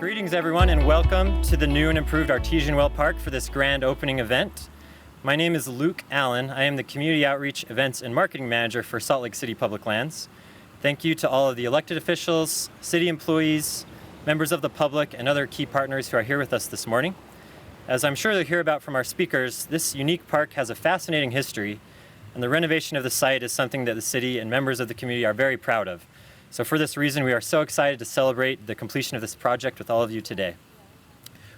Greetings everyone and welcome to the new and improved Artesian Well Park for this grand opening event. My name is Luke Allen. I am the Community Outreach Events and Marketing Manager for Salt Lake City Public Lands. Thank you to all of the elected officials, city employees, members of the public, and other key partners who are here with us this morning. As I'm sure you'll hear about from our speakers, this unique park has a fascinating history, and the renovation of the site is something that the city and members of the community are very proud of. So for this reason, we are so excited to celebrate the completion of this project with all of you today.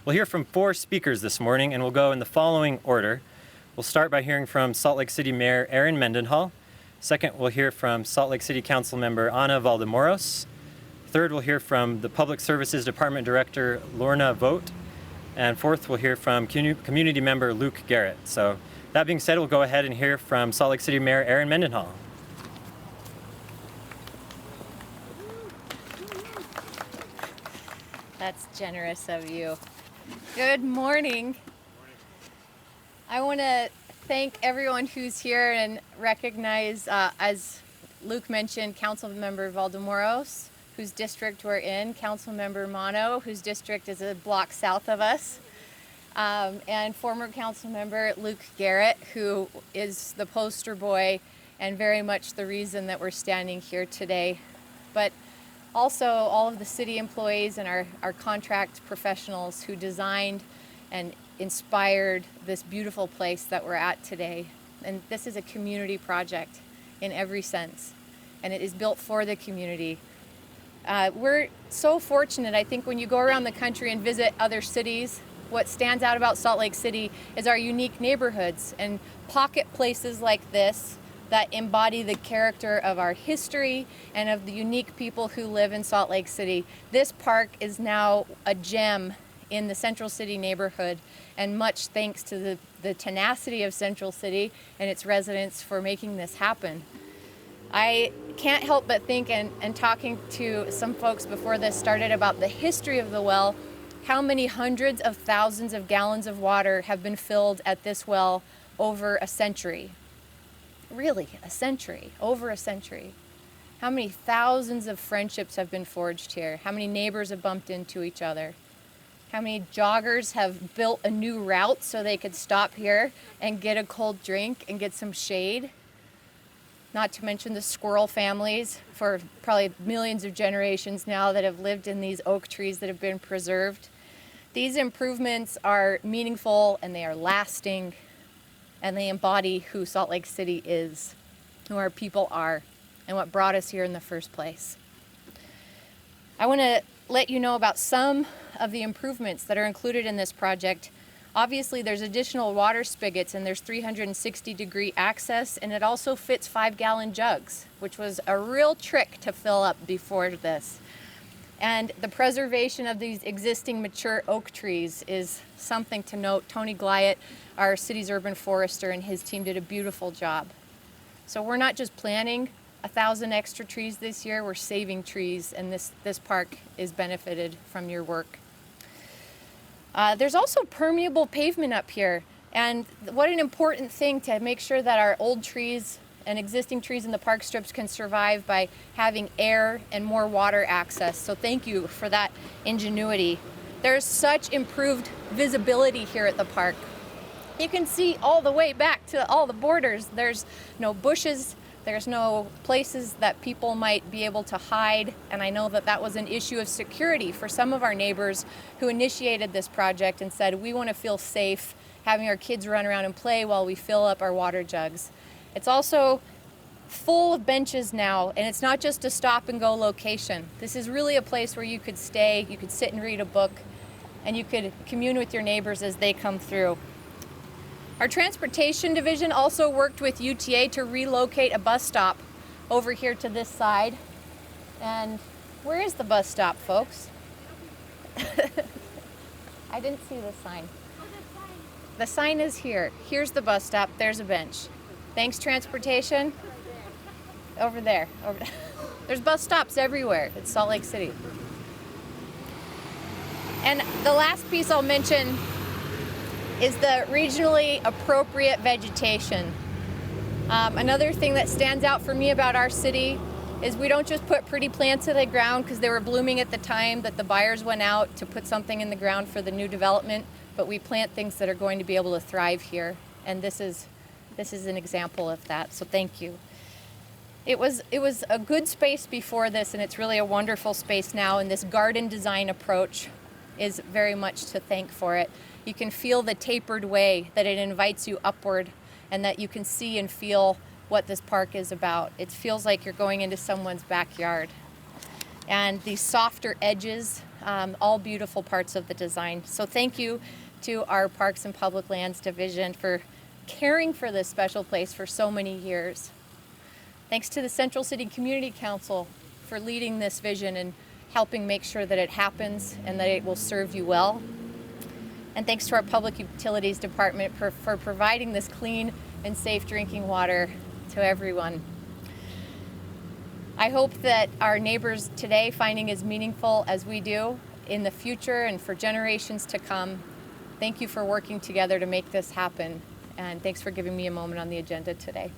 We'll hear from 4 speakers this morning, and we'll go in the following order. We'll start by hearing from Salt Lake City Mayor Aaron Mendenhall. Second, we'll hear from Salt Lake City Council Member Ana Valdemoros. Third, we'll hear from the Public Services Department Director Lorna Vogt. And fourth, we'll hear from community member Luke Garrett. So that being said, we'll go ahead and hear from Salt Lake City Mayor Aaron Mendenhall. That's generous of you. Good morning. I want to thank everyone who's here and recognize, as Luke mentioned, Councilmember Valdemoros, whose district we're in, Councilmember Mono, whose district is a block south of us, and former Councilmember Luke Garrett, who is the poster boy and very much the reason that we're standing here today. But also all of the city employees and our contract professionals who designed and inspired this beautiful place that we're at today. And this is a community project in every sense, and it is built for the community. We're so fortunate, I think, when you go around the country and visit other cities, what stands out about Salt Lake City is our unique neighborhoods and pocket places like this that embody the character of our history and of the unique people who live in Salt Lake City. This park is now a gem in the Central City neighborhood, and much thanks to the tenacity of Central City and its residents for making this happen. I can't help but think, and talking to some folks before this started about the history of the well, how many hundreds of thousands of gallons of water have been filled at this well over a century. Really, a century, over a century. How many thousands of friendships have been forged here? How many neighbors have bumped into each other? How many joggers have built a new route so they could stop here and get a cold drink and get some shade? Not to mention the squirrel families for probably millions of generations now that have lived in these oak trees that have been preserved. These improvements are meaningful and they are lasting, and they embody who Salt Lake City is, who our people are, and what brought us here in the first place. I want to let you know about some of the improvements that are included in this project. Obviously, there's additional water spigots, and there's 360-degree access, and it also fits 5-gallon jugs, which was a real trick to fill up before this. And the preservation of these existing mature oak trees is something to note. Tony Glyett, our city's urban forester, and his team did a beautiful job. So we're not just planting 1,000 extra trees this year, we're saving trees, and this park is benefited from your work. There's also permeable pavement up here, and what an important thing to make sure that our old trees and existing trees in the park strips can survive by having air and more water access. So thank you for that ingenuity. There's such improved visibility here at the park. You can see all the way back to all the borders. There's no bushes, there's no places that people might be able to hide, and I know that that was an issue of security for some of our neighbors who initiated this project and said, we want to feel safe having our kids run around and play while we fill up our water jugs. It's also full of benches now, and it's not just a stop and go location. This is really a place where you could stay, you could sit and read a book, and you could commune with your neighbors as they come through. Our transportation division also worked with UTA to relocate a bus stop over here to this side. And where is the bus stop, folks? I didn't see the sign. The sign is here. Here's the bus stop, there's a bench. Thanks, transportation. Over there. There's bus stops everywhere. It's Salt Lake City. And the last piece I'll mention is the regionally appropriate vegetation. Another thing that stands out for me about our city is we don't just put pretty plants in the ground because they were blooming at the time that the buyers went out to put something in the ground for the new development, but we plant things that are going to be able to thrive here. And this is an example of that, so thank you. It was a good space before this, and it's really a wonderful space now, and this garden design approach is very much to thank for it. You can feel the tapered way that it invites you upward, and that you can see and feel what this park is about. It feels like you're going into someone's backyard. And these softer edges, all beautiful parts of the design. So thank you to our Parks and Public Lands Division for caring for this special place for so many years. Thanks to the Central City Community Council for leading this vision and helping make sure that it happens and that it will serve you well. And thanks to our Public Utilities Department for providing this clean and safe drinking water to everyone. I hope that our neighbors today finding as meaningful as we do in the future and for generations to come. Thank you for working together to make this happen. And thanks for giving me a moment on the agenda today.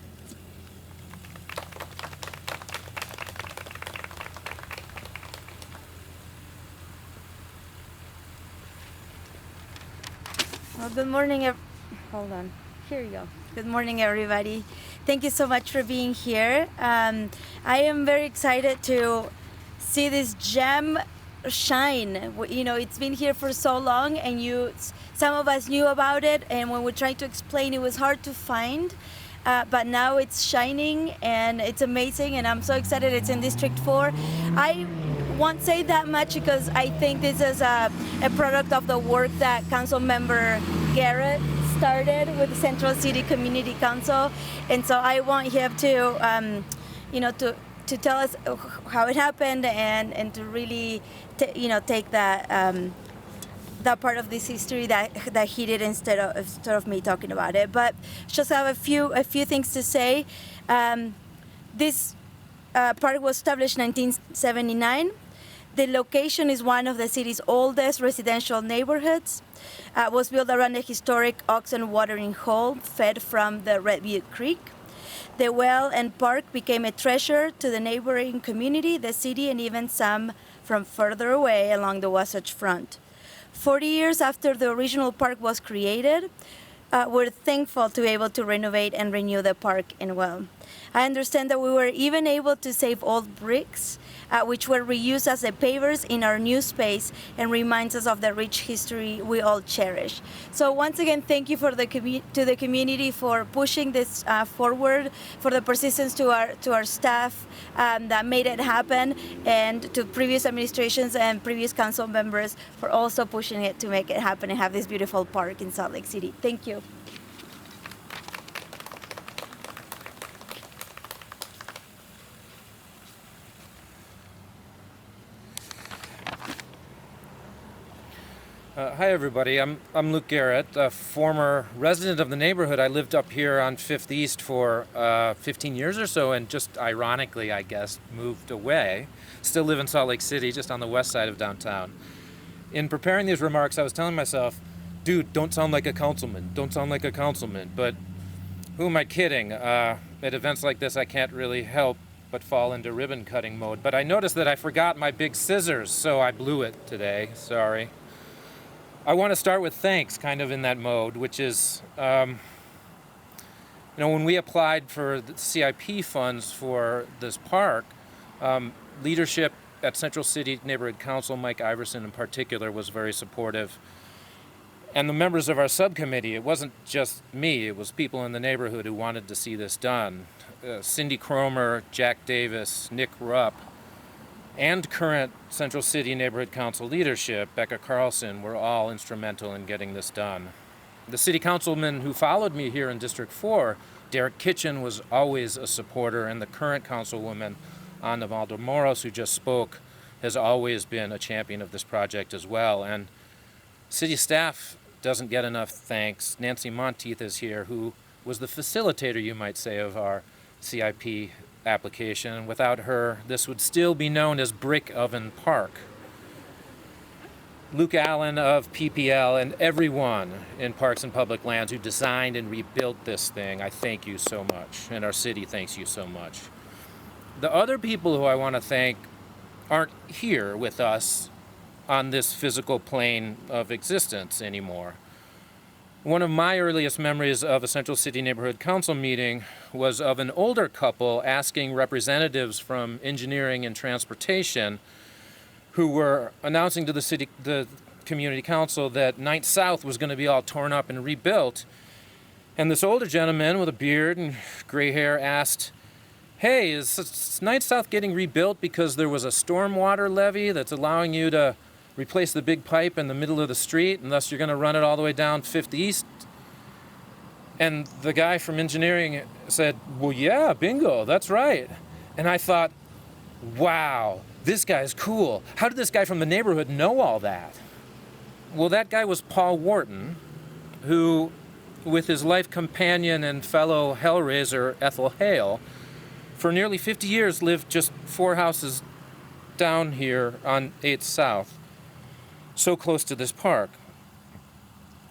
Well, good morning. Hold on. Here you go. Good morning, everybody. Thank you so much for being here. I am very excited to see this gem shine. You know, it's been here for so long, and some of us knew about it, and when we tried to explain, it was hard to find. But now it's shining, and it's amazing, and I'm so excited it's in District 4. I won't say that much because I think this is a product of the work that Council Member Garrett started with the Central City Community Council, and so I want him to, to tell us how it happened and to really, take that part of this history that he did instead of me talking about it. But just have a few things to say. This park was established in 1979. The location is one of the city's oldest residential neighborhoods. Was built around a historic oxen watering hole fed from the Red Butte Creek. The well and park became a treasure to the neighboring community, the city, and even some from further away along the Wasatch Front. 40 years after the original park was created, we're thankful to be able to renovate and renew the park and well. I understand that we were even able to save old bricks, which were reused as the pavers in our new space and reminds us of the rich history we all cherish. So once again, thank you to the community for pushing this forward, for the persistence to our staff that made it happen, and to previous administrations and previous council members for also pushing it to make it happen and have this beautiful park in Salt Lake City. Thank you. Hi everybody, I'm Luke Garrett, a former resident of the neighborhood. I lived up here on 5th East for 15 years or so, and just ironically, I guess, moved away. Still live in Salt Lake City, just on the west side of downtown. In preparing these remarks, I was telling myself, dude, don't sound like a councilman, don't sound like a councilman, but who am I kidding? At events like this, I can't really help but fall into ribbon cutting mode. But I noticed that I forgot my big scissors, so I blew it today, sorry. I want to start with thanks, kind of in that mode, which is, when we applied for the CIP funds for this park, leadership at Central City Neighborhood Council, Mike Iverson in particular, was very supportive. And the members of our subcommittee, it wasn't just me, it was people in the neighborhood who wanted to see this done. Cindy Cromer, Jack Davis, Nick Rupp, and current Central City Neighborhood Council leadership, Becca Carlson, were all instrumental in getting this done. The city councilman who followed me here in District 4, Derek Kitchen, was always a supporter, and the current councilwoman, Ana Valdemoros, who just spoke, has always been a champion of this project as well. And city staff doesn't get enough thanks. Nancy Monteith is here, who was the facilitator, you might say, of our CIP application. Without her, this would still be known as Brick Oven Park. Luke Allen of PPL and everyone in Parks and Public Lands who designed and rebuilt this thing, I thank you so much, and our city thanks you so much. The other people who I want to thank aren't here with us on this physical plane of existence anymore. One of my earliest memories of a Central City Neighborhood Council meeting was of an older couple asking representatives from engineering and transportation who were announcing to the community council that 9th South was going to be all torn up and rebuilt. And this older gentleman with a beard and gray hair asked, "Hey, is 9th South getting rebuilt because there was a stormwater levee that's allowing you to replace the big pipe in the middle of the street, and thus you're going to run it all the way down 5th East?" And the guy from engineering said, "Well, yeah, bingo, that's right." And I thought, wow, this guy's cool. How did this guy from the neighborhood know all that? Well, that guy was Paul Wharton, who, with his life companion and fellow hellraiser Ethel Hale, for nearly 50 years lived just 4 houses down here on 8th South, so close to this park.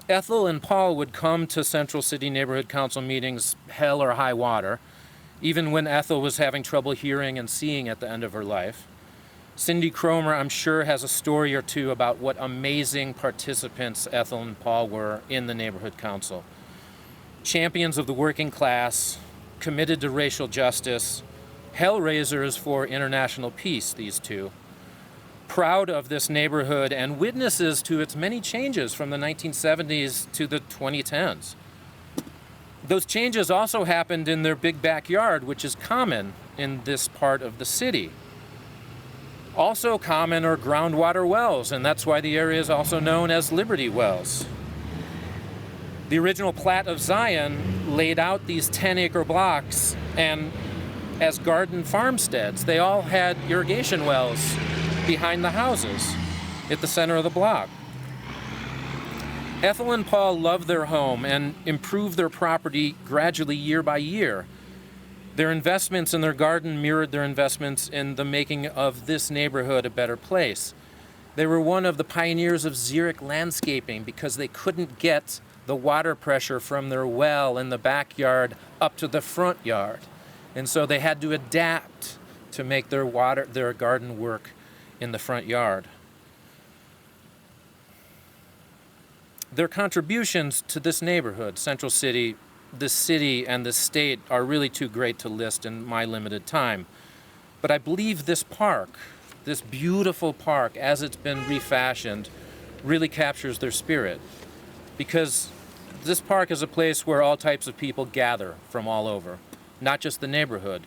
Ethel and Paul would come to Central City Neighborhood Council meetings hell or high water, even when Ethel was having trouble hearing and seeing at the end of her life. Cindy Cromer, I'm sure, has a story or two about what amazing participants Ethel and Paul were in the Neighborhood Council. Champions of the working class, committed to racial justice, hellraisers for international peace, these two. Proud of this neighborhood and witnesses to its many changes from the 1970s to the 2010s. Those changes also happened in their big backyard, which is common in this part of the city. Also common are groundwater wells, and that's why the area is also known as Liberty Wells. The original plat of Zion laid out these 10-acre blocks and as garden farmsteads. They all had irrigation wells behind the houses at the center of the block. Ethel and Paul loved their home and improved their property gradually year by year. Their investments in their garden mirrored their investments in the making of this neighborhood a better place. They were one of the pioneers of xeric landscaping because they couldn't get the water pressure from their well in the backyard up to the front yard. And so they had to adapt to make their garden work in the front yard. Their contributions to this neighborhood, Central City, the city, and the state are really too great to list in my limited time. But I believe this park, this beautiful park, as it's been refashioned, really captures their spirit. Because this park is a place where all types of people gather from all over, not just the neighborhood.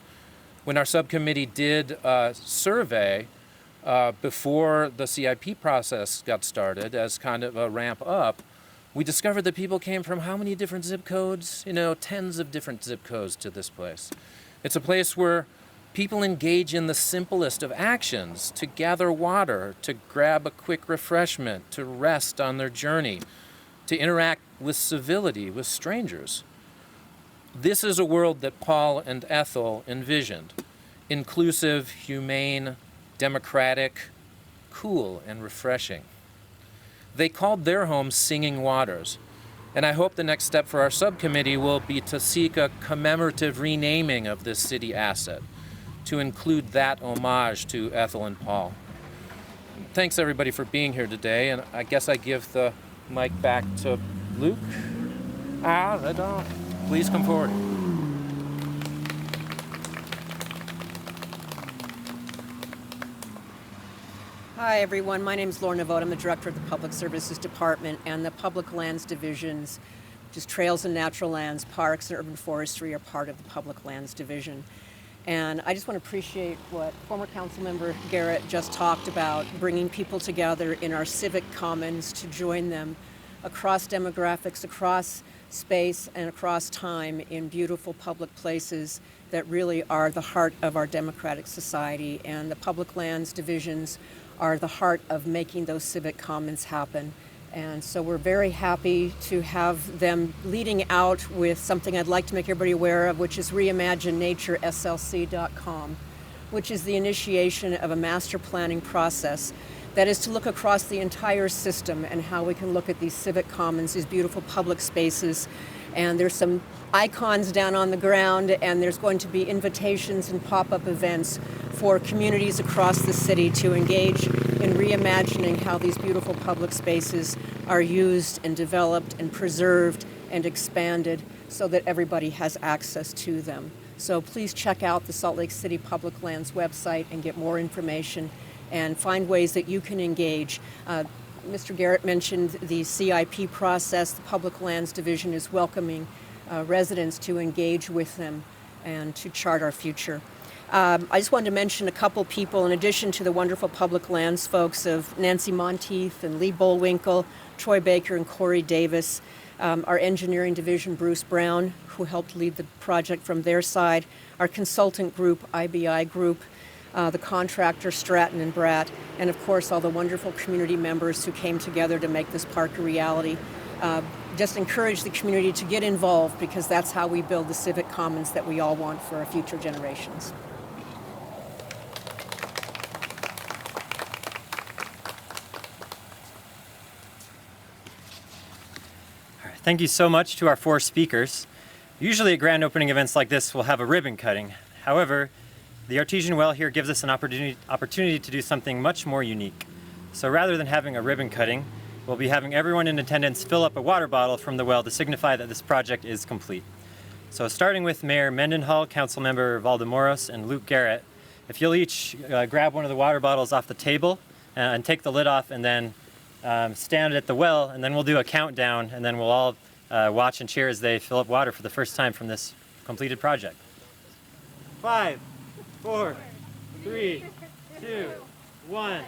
When our subcommittee did a survey before the CIP process got started as kind of a ramp up, we discovered that people came from how many different zip codes? Tens of different zip codes to this place. It's a place where people engage in the simplest of actions, to gather water, to grab a quick refreshment, to rest on their journey, to interact with civility with strangers. This is a world that Paul and Ethel envisioned. Inclusive, humane, democratic, cool, and refreshing. They called their home Singing Waters, and I hope the next step for our subcommittee will be to seek a commemorative renaming of this city asset, to include that homage to Ethel and Paul. Thanks everybody for being here today, and I guess I give the mic back to Luke. Redone. Please come forward. Hi, everyone. My name is Laura Navoda. I'm the Director of the Public Services Department and the Public Lands Divisions, which is Trails and Natural Lands, Parks, and Urban Forestry are part of the Public Lands Division. And I just want to appreciate what former council member Garrett just talked about, bringing people together in our civic commons to join them across demographics, across space, and across time in beautiful public places that really are the heart of our democratic society. And the Public Lands Divisions are the heart of making those civic commons happen. And so we're very happy to have them leading out with something I'd like to make everybody aware of, which is reimagineNatureSLC.com, which is the initiation of a master planning process that is to look across the entire system and how we can look at these civic commons, these beautiful public spaces, And there's some icons down on the ground, and there's going to be invitations and pop-up events for communities across the city to engage in reimagining how these beautiful public spaces are used and developed and preserved and expanded so that everybody has access to them. So please check out the Salt Lake City Public Lands website and get more information and find ways that you can engage. Mr. Garrett mentioned the CIP process. The Public Lands Division is welcoming residents to engage with them and to chart our future. I just wanted to mention a couple people, in addition to the wonderful public lands folks of Nancy Monteith and Lee Bullwinkle, Troy Baker and Corey Davis, our engineering division, Bruce Brown, who helped lead the project from their side, our consultant group, IBI Group, the contractor, Stratton and Bratt, and of course all the wonderful community members who came together to make this park a reality. Just encourage the community to get involved, because that's how we build the civic commons that we all want for our future generations. Thank you so much to our 4 speakers. Usually at grand opening events like this, we'll have a ribbon cutting. However, the Artesian Well here gives us an opportunity to do something much more unique. So rather than having a ribbon cutting, we'll be having everyone in attendance fill up a water bottle from the well to signify that this project is complete. So starting with Mayor Mendenhall, Councilmember Valdemoros, and Luke Garrett, if you'll each grab one of the water bottles off the table and take the lid off, and then stand at the well, and then we'll do a countdown, and then we'll all watch and cheer as they fill up water for the first time from this completed project. 5, 4, 3, 2, 1.